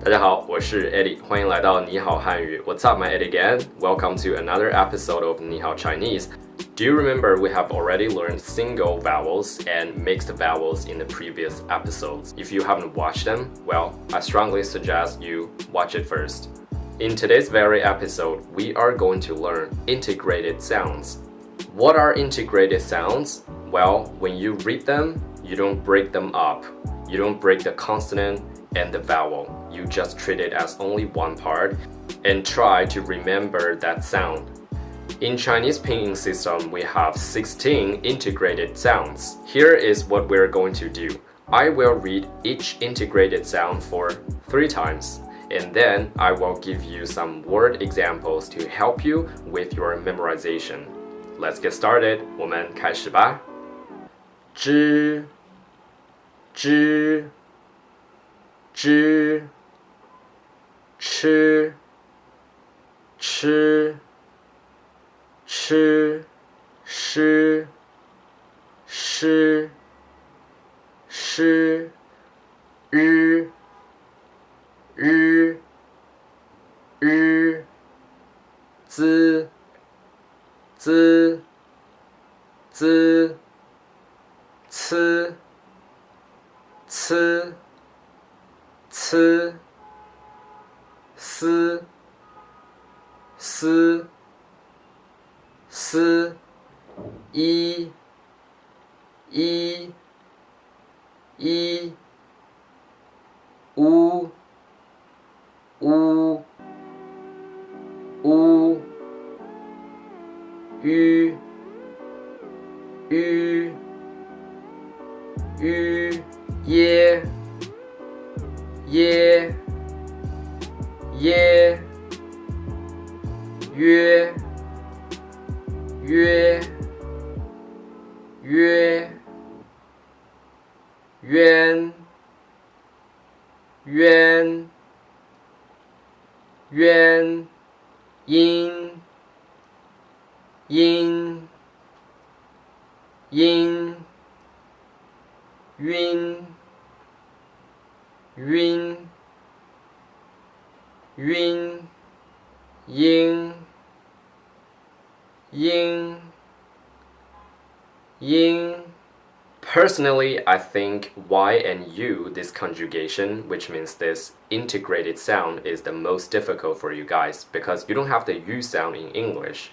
大家好，我是 Eddie， 欢迎来到你好汉语。What's up, my Eddie again? Welcome to another episode of Nihao Chinese. Do you remember we have already learned single vowels and mixed vowels in the previous episodes? If you haven't watched them, well, I strongly suggest you watch it first. In today's very episode, we are going to learn integrated sounds. What are integrated sounds? Well, when you read them, you don't break them up. You don't break the consonant and the vowel. You just treat it as only one part and try to remember that sound. In Chinese Pinyin system, we have 16 integrated sounds. Here is what we're going to do. I will read each integrated sound for 3 times, and then I will give you some word examples to help you with your memorization. Let's get started. 我们开始吧。知知知吃吃吃诗诗诗日日日滋滋滋呲呲呲丝丝丝一一一乌乌乌吁吁吁耶耶耶约约约渊渊渊阴阴阴晕晕晕英英英 Personally, I think Y and U, this conjugation, which means this integrated sound, is the most difficult for you guys because you don't have the U sound in English.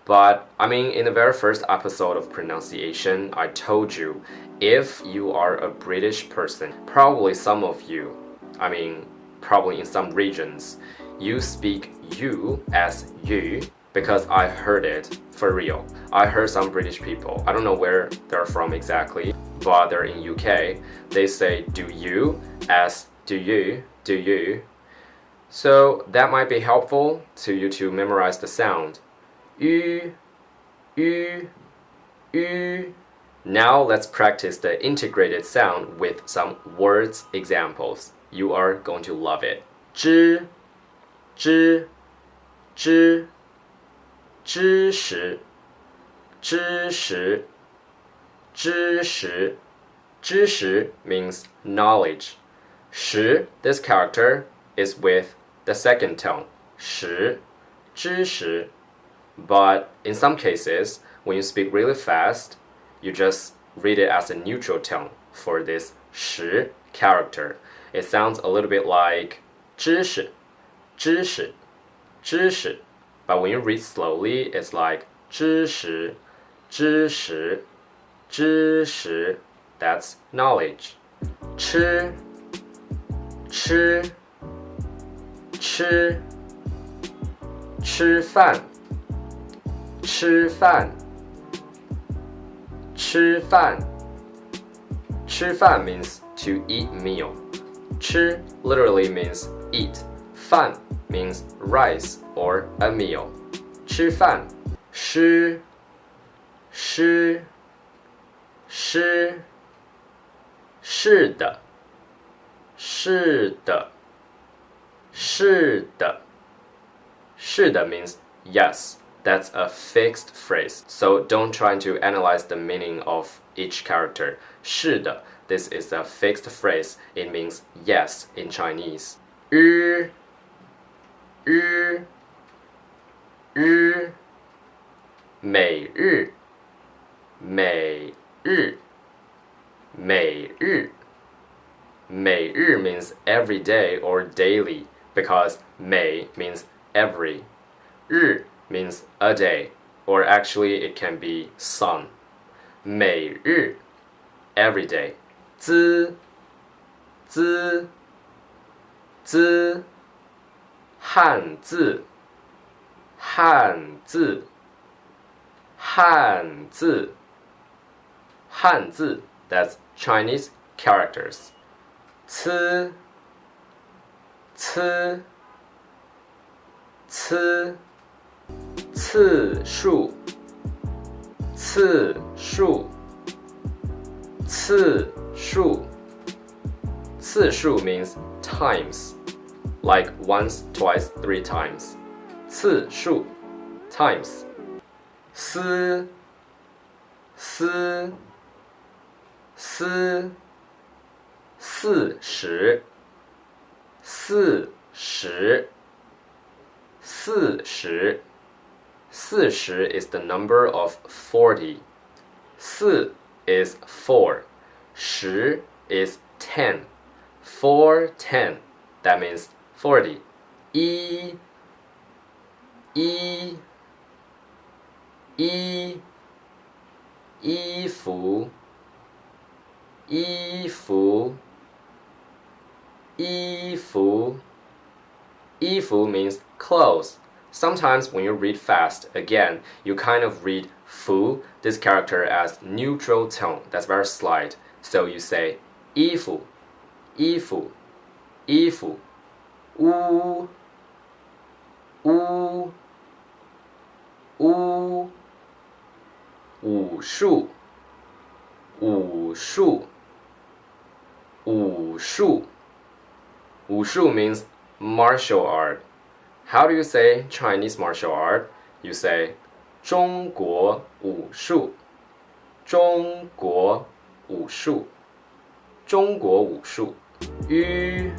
But, I mean, in the very first episode of pronunciation, I told you, if you are a British person, probably some of you, I mean, probably in some regions, you speak U as you because I heard it for real. I heard some British people, I don't know where they're from exactly, but they're in UK. They say do you as do you, do you. So that might be helpful to you to memorize the sound. U, U, U. Now let's practice the integrated sound with some words examples. You are going to love it. 知知知知识知识知识知识 means knowledge. 识, this character is with the second tone. 识知识 But in some cases, when you speak really fast, you just read it as a neutral tone for this 识 character. It sounds a little bit like 知识知识知识 But when you read slowly, it's like 知识知识知识 That's knowledge. 吃吃吃吃饭吃饭吃饭吃饭 means to eat meal. 吃 literally means eat. 饭 means rice or a meal. 吃饭诗诗诗是的是的是的是的 means yes. That's a fixed phrase, so don't try to analyze the meaning of each character. 是的, this is a fixed phrase. It means yes in Chinese. 日日日每日每日每日每日 means every day or daily because 每 means every. 日 means a day, or actually it can be sun. 每日 every day. 滋汉字汉字 that's Chinese characters. 次数次数 means times, like once, twice, 3 times. 次数 times. 四十is the number of 40. 四 is 4. 十 is 10. 10. That means 40. 衣服means clothes. Sometimes when you read fast, again, you kind of read 服, this character as neutral tone. That's very slight. So you say 衣服武术 means martial art. How do you say Chinese martial art? You say 中国武术鱼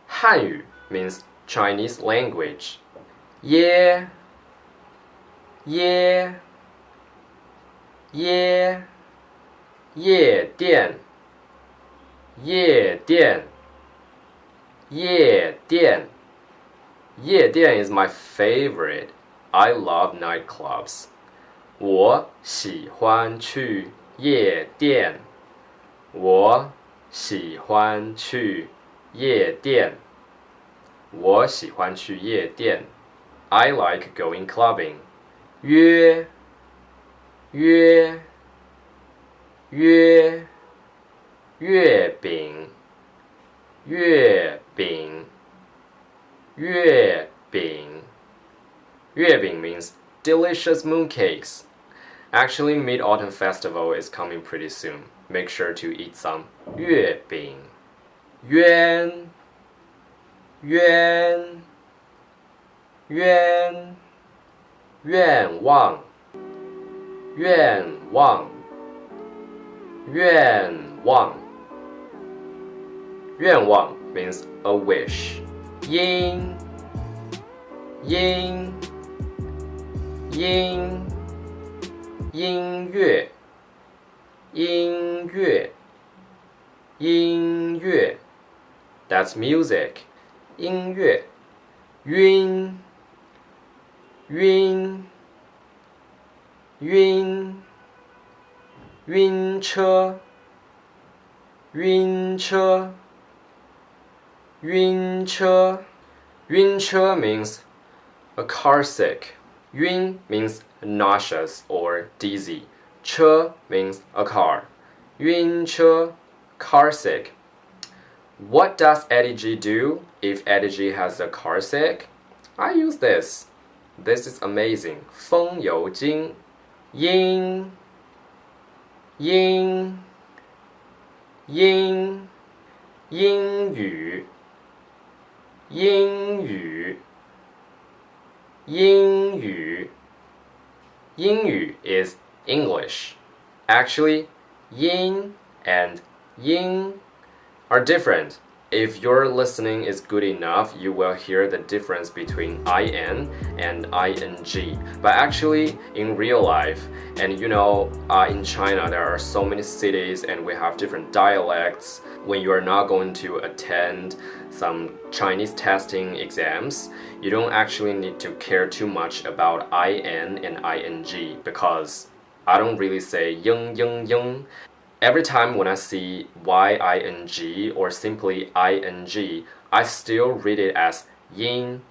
汉语 means Chinese language. 夜店夜店 is my favorite. I love nightclubs. 我喜欢去夜店我喜欢去夜店 I like going clubbing. 月饼月饼 means delicious mooncakes. Actually, Mid-Autumn Festival is coming pretty soon. Make sure to eat some 月饼愿望愿望 means a wish. 音乐 that's music. 音乐晕车means a carsick. 晕 means nauseous or dizzy. 车 means a car. 晕车 carsick. What does Eddie G do if Eddie G has a carsick? I use this. This is amazing. 风油精英语英语. 英语 is English. Actually, yin and ying are different. If your listening is good enough, you will hear the difference between in and ing. But actually, in real life, and in China, there are so many cities and we have different dialects. When you are not going to attend some Chinese testing exams, you don't actually need to care too much about in and ing because I don't really say ying. Every time when I see ying or simply ing, I still read it as ying.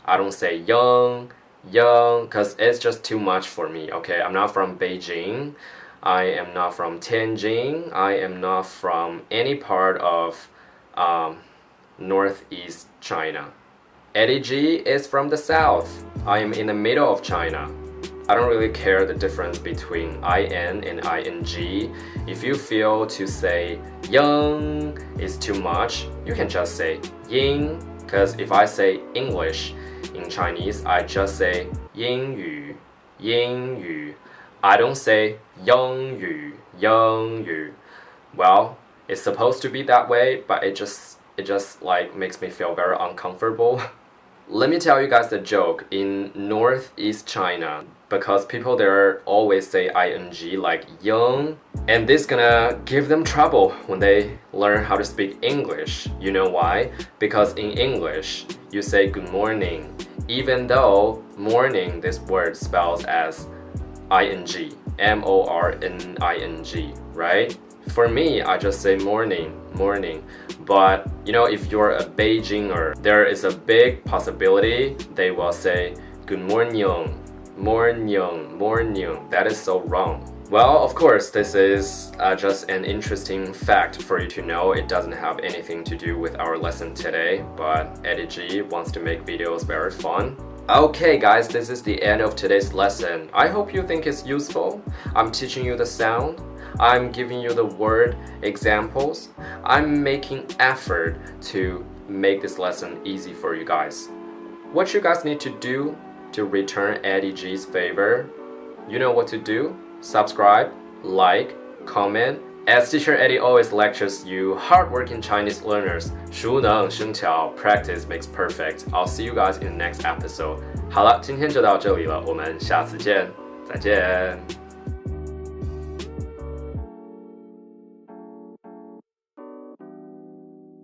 I don't say young, because it's just too much for me, okay? I'm not from Beijing. I am not from Tianjin. I am not from any part of northeast China. Eddie G is from the south. I am in the middle of China. I don't really care the difference between in and ing. If you feel to say young is too much, you can just say ying, because if I say English in Chinese, I just say 英语. I don't say 英语. Well, it's supposed to be that way, but it just like makes me feel very uncomfortable. Let me tell you guys the joke. In northeast China, because people there always say ing like young, and this gonna give them trouble when they learn how to speak English. You know why? Because in English, you say good morning, even though morning, this word spells as ing, morning, right? For me, I just say morning. But if you're a Beijinger, there is a big possibility they will say good morning. That is so wrong. Well, of course, this is just an interesting fact for you to know. It doesn't have anything to do with our lesson today, but Eddie G wants to make videos very fun. Okay guys, this is the end of today's lesson. I hope you think it's useful. I'm teaching you the sound. I'm giving you the word examples. I'm making effort to make this lesson easy for you guys. What you guys need to do to return Eddie G's favor, you know what to do. Subscribe, like, comment. As teacher Eddie always lectures you hardworking Chinese learners, 熟能生巧, practice makes perfect. I'll see you guys in the next episode. 好了，今天就到这里了，我们下次见，再见。